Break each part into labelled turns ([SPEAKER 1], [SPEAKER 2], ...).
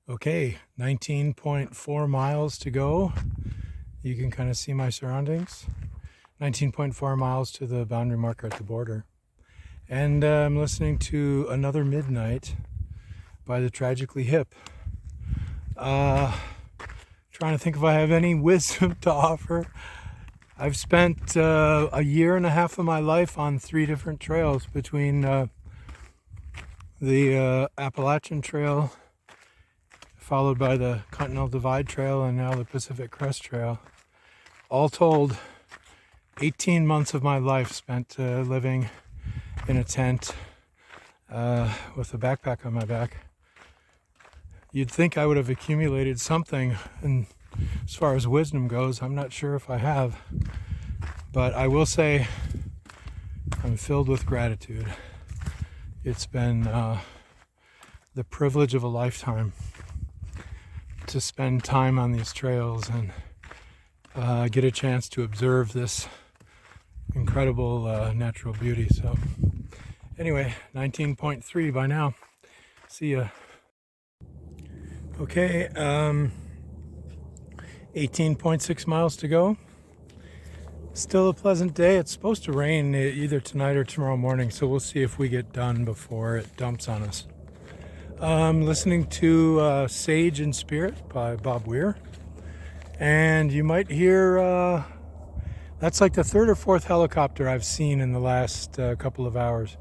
[SPEAKER 1] Okay, 19.4 miles to go. You can kind of see my surroundings. 19.4 miles to the boundary marker at the border. And I'm listening to Another Midnight by the Tragically Hip. Trying to think if I have any wisdom to offer. I've spent a year and a half of my life on 3 different trails between the Appalachian Trail, followed by the Continental Divide Trail, and now the Pacific Crest Trail. All told, 18 months of my life spent living in a tent with a backpack on my back. You'd think I would have accumulated something, and as far as wisdom goes, I'm not sure if I have, but I will say I'm filled with gratitude. It's been the privilege of a lifetime to spend time on these trails and get a chance to observe this incredible natural beauty. So anyway, 19.3 by now. See ya. Okay, 18.6 miles to go. Still a pleasant day. It's supposed to rain either tonight or tomorrow morning, so we'll see if we get done before it dumps on us. I'm listening to Sage in Spirit by Bob Weir. And you might hear, that's like the 3rd or 4th helicopter I've seen in the last couple of hours.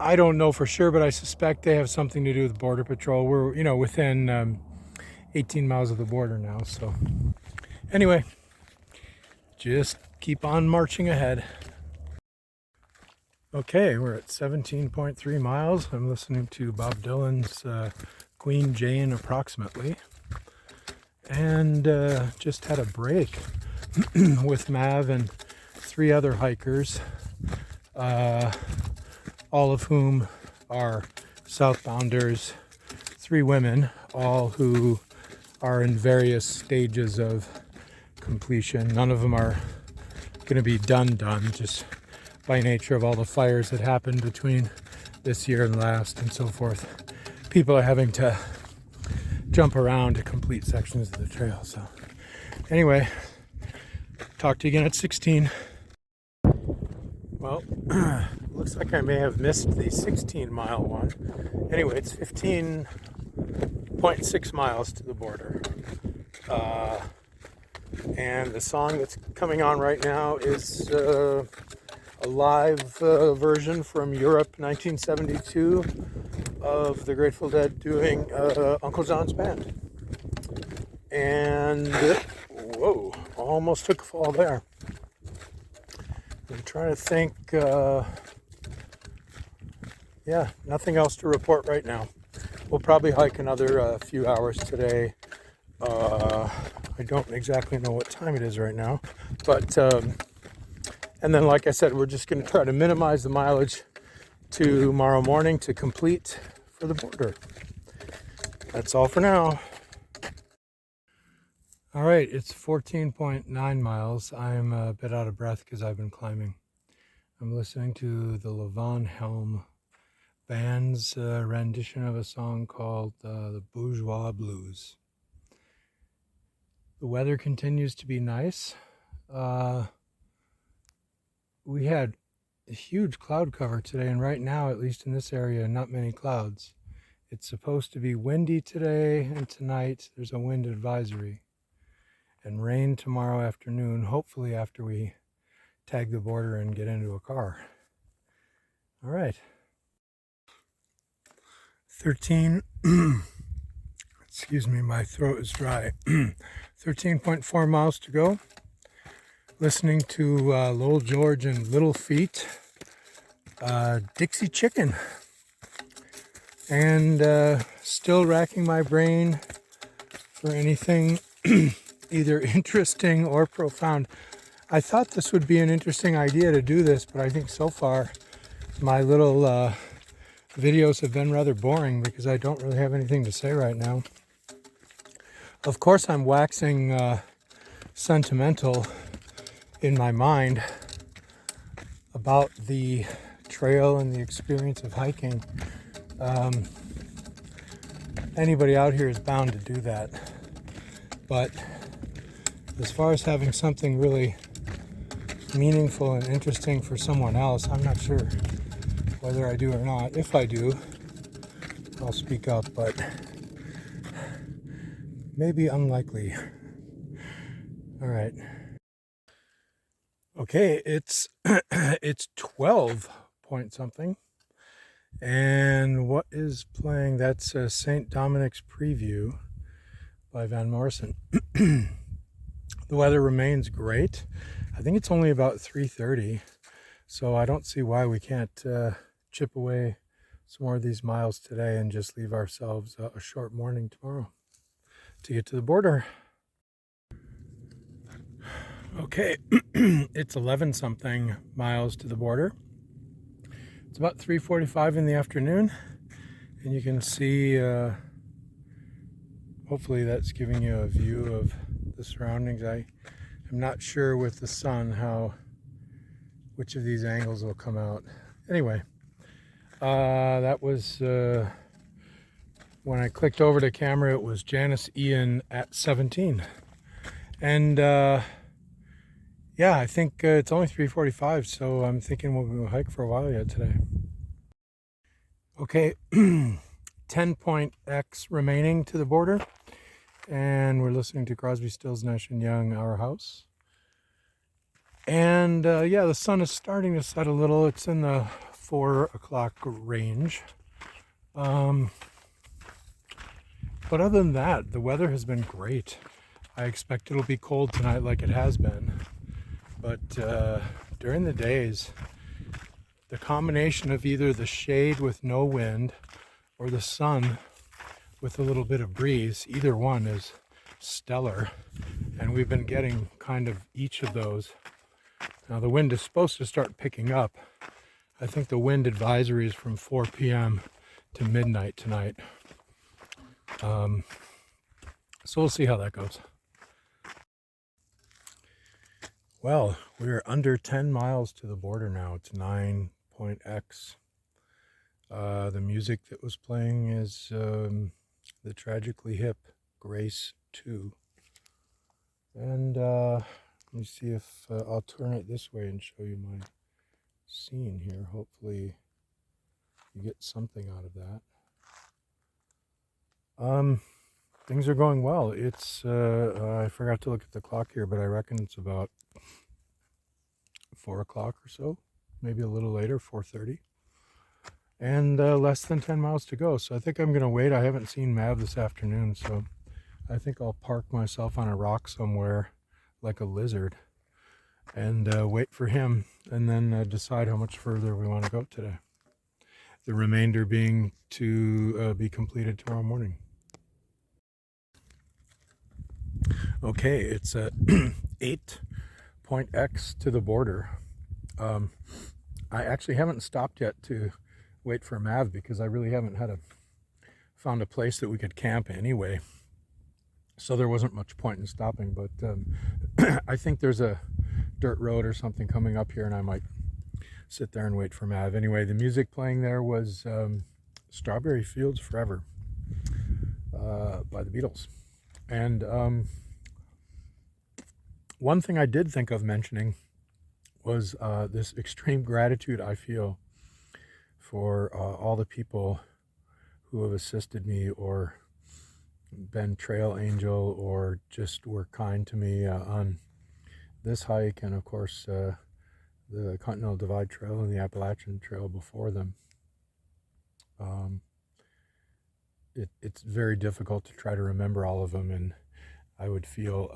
[SPEAKER 1] I don't know for sure, but I suspect they have something to do with Border Patrol. We're, within 18 miles of the border now. So anyway, just keep on marching ahead. Okay, we're at 17.3 miles. I'm listening to Bob Dylan's Queen Jane Approximately. And just had a break with Mav and 3 other hikers, all of whom are southbounders, 3 women, all who are in various stages of completion. None of them are going to be done, just by nature of all the fires that happened between this year and last and so forth. People are having to jump around to complete sections of the trail. So anyway, talk to you again at 16. Well, looks like I may have missed the 16-mile one. Anyway, it's 15.6 miles to the border. And the song that's coming on right now is a live version from Europe 1972 of the Grateful Dead doing Uncle John's Band. And, whoa, almost took a fall there. I'm trying to think, nothing else to report right now. We'll probably hike another few hours today. I don't exactly know what time it is right now, but, and then like I said, we're just going to try to minimize the mileage tomorrow morning to complete for the border. That's all for now. All right, it's 14.9 miles. I'm a bit out of breath because I've been climbing. I'm listening to the Levon Helm Band's rendition of a song called The Bourgeois Blues. The weather continues to be nice. We had a huge cloud cover today, and right now, at least in this area, not many clouds. It's supposed to be windy today and tonight. There's a wind advisory. And rain tomorrow afternoon, hopefully after we tag the border and get into a car. All right. 13, excuse me, my throat is dry. 13.4 miles to go. Listening to Lowell George and Little Feat, Dixie Chicken. And still racking my brain for anything either interesting or profound. I thought this would be an interesting idea to do this, but I think so far my little videos have been rather boring because I don't really have anything to say right now. Of course, I'm waxing sentimental in my mind about the trail and the experience of hiking. anybody out here is bound to do that. But as far as having something really meaningful and interesting for someone else, I'm not sure whether I do or not. If I do, I'll speak up, but maybe unlikely. All right. Okay, it's it's 12 point something. And what is playing? That's St. Dominic's Preview by Van Morrison. The weather remains great. I think it's only about 3:30, so I don't see why we can't chip away some more of these miles today and just leave ourselves a short morning tomorrow to get to the border. Okay, it's 11 something miles to the border. It's about 3:45 in the afternoon, and you can see, hopefully that's giving you a view of the surroundings. I am not sure with the sun which of these angles will come out. Anyway, that was, when I clicked over to camera, it was Janice Ian at 17. And yeah, I think it's only 3:45, so I'm thinking we'll go hike for a while yet today. Okay, 10 point X remaining to the border, and we're listening to Crosby, Stills, Nash & Young, Our House. And yeah, the sun is starting to set a little. It's in the 4 o'clock range. But other than that, the weather has been great. I expect it'll be cold tonight like it has been. But during the days, the combination of either the shade with no wind or the sun with a little bit of breeze, either one is stellar. And we've been getting kind of each of those. Now the wind is supposed to start picking up. I think the wind advisory is from 4 p.m. to midnight tonight. So we'll see how that goes. Well, we're under 10 miles to the border now. It's 9 point X. The music that was playing is the Tragically Hip Grace 2. And let me see if I'll turn it this way and show you my scene here. Hopefully you get something out of that. Things are going well. It's I forgot to look at the clock here, but I reckon it's about 4 o'clock or so, maybe a little later, 4:30, and less than 10 miles to go. So I think I'm gonna wait. I haven't seen Mav this afternoon, so I think I'll park myself on a rock somewhere like a lizard and wait for him, and then decide how much further we want to go today. The remainder being to be completed tomorrow morning. Okay, it's 8 point X to the border. I actually haven't stopped yet to wait for Mav because I really haven't found a place that we could camp anyway. So there wasn't much point in stopping, but I think there's a dirt road or something coming up here, and I might sit there and wait for Mav. Anyway, the music playing there was Strawberry Fields Forever by the Beatles. And one thing I did think of mentioning was this extreme gratitude I feel for all the people who have assisted me or been trail angel or just were kind to me on this hike, and of course the Continental Divide Trail and the Appalachian Trail before them. It's very difficult to try to remember all of them, and I would feel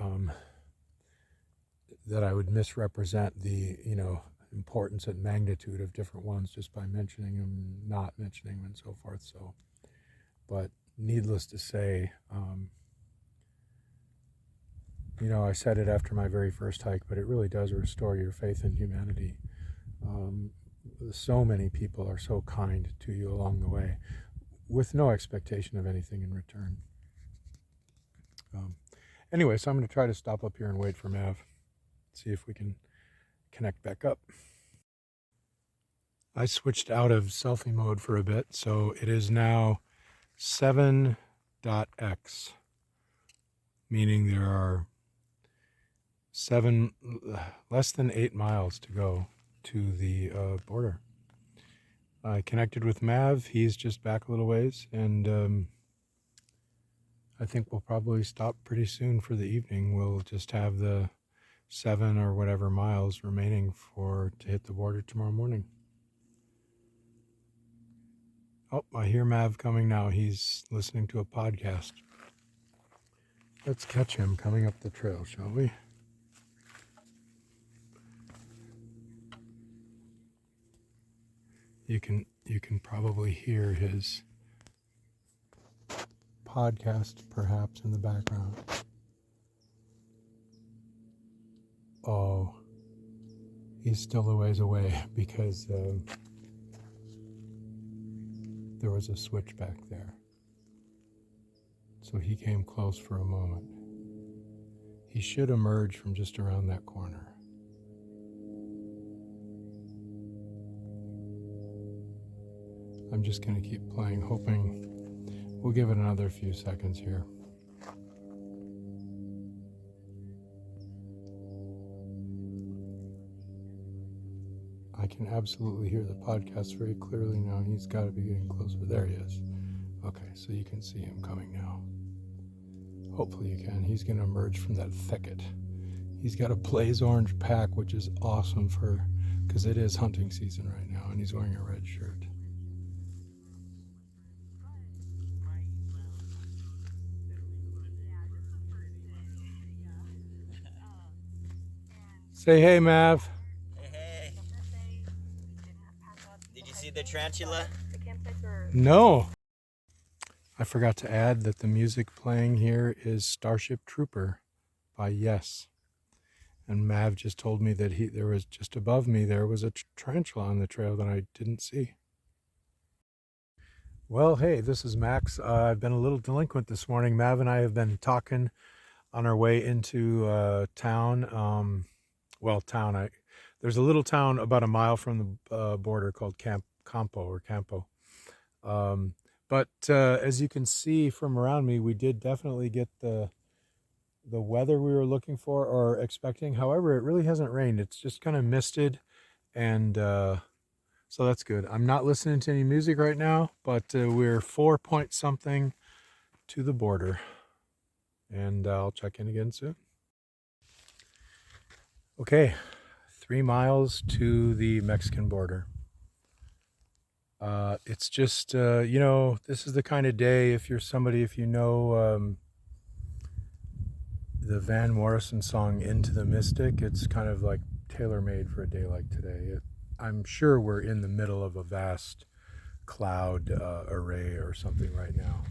[SPEAKER 1] that I would misrepresent the importance and magnitude of different ones just by mentioning them, not mentioning them, and so forth. So, but needless to say, I said it after my very first hike, but it really does restore your faith in humanity. So many people are so kind to you along the way with no expectation of anything in return. Anyway, so I'm going to try to stop up here and wait for Mav, see if we can connect back up. I switched out of selfie mode for a bit, so it is now 7 X, meaning there are less than 8 miles to go to the border. I connected with Mav. He's just back a little ways, and I think we'll probably stop pretty soon for the evening. We'll just have the 7 or whatever miles remaining to hit the border tomorrow morning. Oh, I hear Mav coming now. He's listening to a podcast. Let's catch him coming up the trail, shall we? You can probably hear his podcast perhaps in the background. Oh, he's still a ways away because there was a switch back there. So he came close for a moment. He should emerge from just around that corner. I'm just going to keep playing, hoping we'll give it another few seconds here. I can absolutely hear the podcast very clearly now. He's got to be getting closer. There he is. Okay, so you can see him coming now. Hopefully you can. He's going to emerge from that thicket. He's got a blaze orange pack, which is awesome because it is hunting season right now, and he's wearing a red shirt. Say hey, Mav.
[SPEAKER 2] Hey. Did you see the tarantula?
[SPEAKER 1] No. I forgot to add that the music playing here is Starship Trooper by Yes. And Mav just told me that there was just above me, there was a tarantula on the trail that I didn't see. Well, hey, this is Max. I've been a little delinquent this morning. Mav and I have been talking on our way into town. There's a little town about a mile from the border called Campo. But as you can see from around me, we did definitely get the weather we were looking for or expecting. However, it really hasn't rained. It's just kind of misted, and so that's good. I'm not listening to any music right now, but we're 4 point something to the border, and I'll check in again soon. Okay, 3 miles to the Mexican border. It's just, this is the kind of day, if you know the Van Morrison song Into the Mystic, it's kind of like tailor-made for a day like today. I'm sure we're in the middle of a vast cloud array or something right now.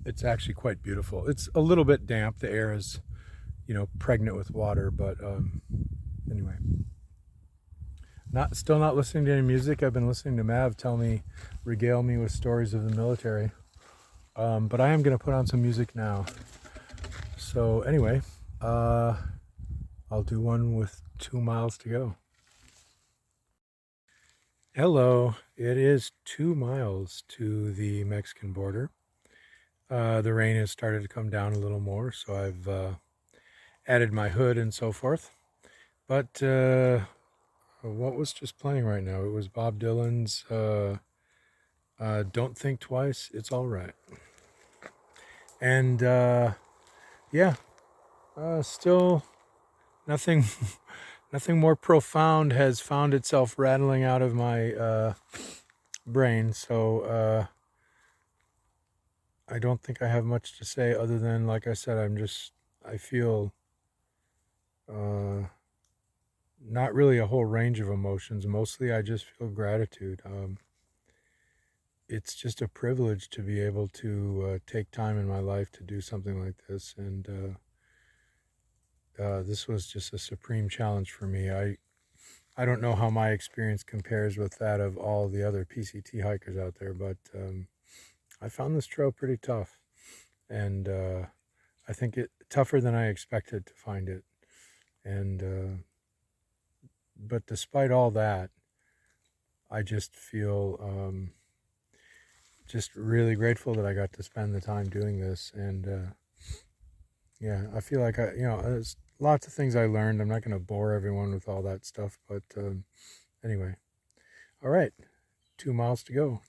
[SPEAKER 1] It's actually quite beautiful. It's a little bit damp. The air is, pregnant with water, but anyway. Still not listening to any music. I've been listening to Mav regale me with stories of the military. But I am going to put on some music now. So anyway, I'll do one with 2 miles to go. Hello, it is 2 miles to the Mexican border. The rain has started to come down a little more, so I've added my hood and so forth. But what was just playing right now? It was Bob Dylan's Don't Think Twice, It's All Right. And still nothing more profound has found itself rattling out of my brain. So I don't think I have much to say other than, like I said, I feel not really a whole range of emotions. Mostly I just feel gratitude. It's just a privilege to be able to take time in my life to do something like this. And this was just a supreme challenge for me. I don't know how my experience compares with that of all the other PCT hikers out there, but I found this trail pretty tough. And I think it tougher than I expected to find it. And but despite all that, I just feel just really grateful that I got to spend the time doing this. And yeah, I feel like there's lots of things I learned. I'm not going to bore everyone with all that stuff, but anyway. All right, 2 miles to go.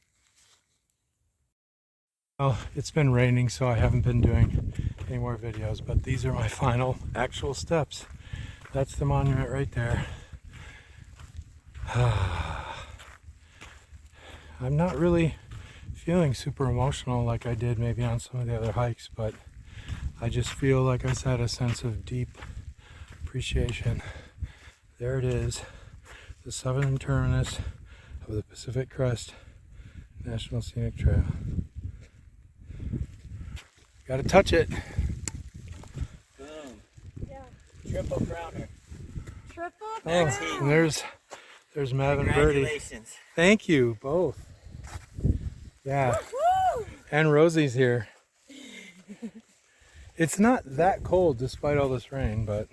[SPEAKER 1] Well, it's been raining, so I haven't been doing any more videos, but these are my final actual steps. That's the monument right there. I'm not really feeling super emotional like I did maybe on some of the other hikes, but I just feel, like I said, a sense of deep appreciation. There it is, the southern terminus of the Pacific Crest National Scenic Trail. Gotta touch it.
[SPEAKER 2] Boom.
[SPEAKER 3] Yeah.
[SPEAKER 2] Triple crowner.
[SPEAKER 3] Triple
[SPEAKER 1] Oh,
[SPEAKER 2] Max
[SPEAKER 3] crown.
[SPEAKER 2] Heath.
[SPEAKER 1] and there's Mav and Birdie.
[SPEAKER 2] Congratulations.
[SPEAKER 1] Thank you both. Yeah,
[SPEAKER 3] Woo!
[SPEAKER 1] and Rosie's here. It's not that cold despite all this rain, but